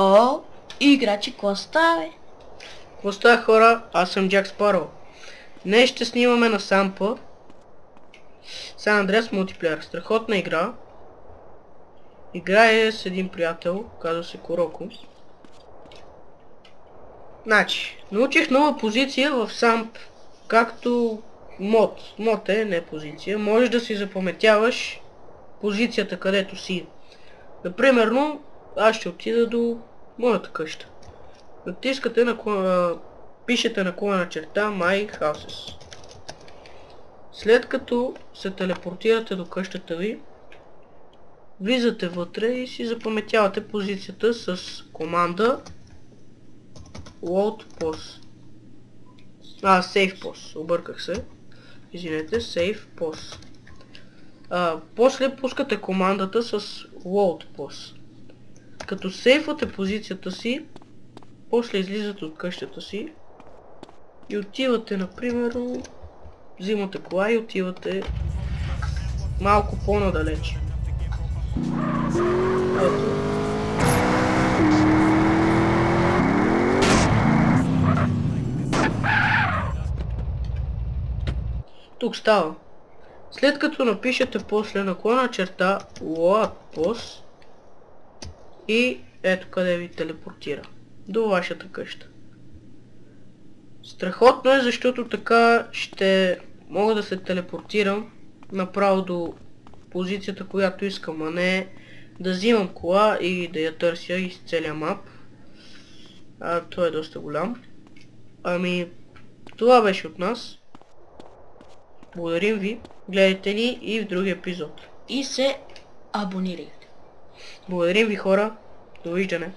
О, играчи, какво става, бе? Какво става, хора? Аз съм Джак Спаро. Днес ще снимаме на Сампа Сан Андреас мултиплеер. Страхотна игра. Играе с един приятел, казва се Куроко. Значи, научих нова позиция в Самп, както мод. Мод е, не позиция. Можеш да си запаметяваш позицията, където си. Например, аз ще отида до моята къща. Натискате пишете наклонена черта My Houses. След като се телепортирате до къщата ви, влизате вътре и си запаметявате позицията с команда Load Post. Save Post. Обърках се. Извинете, Save Post. После пускате командата с Load Post. Като сейфвате позицията си, после излизате от къщата си и отивате, например, взимате кола и отивате малко по-надалече. Ето. Тук става. След като напишете после наклона черта Load Post и ето къде ви телепортира. До вашата къща. Страхотно е, защото така ще мога да се телепортирам направо до позицията, която искам, а не да взимам кола и да я търся из целия мап. Той е доста голям. Това беше от нас. Благодарим ви. Гледайте ни и в други епизод. И се абонирайте. Благодарим ви, хора. Довиждане.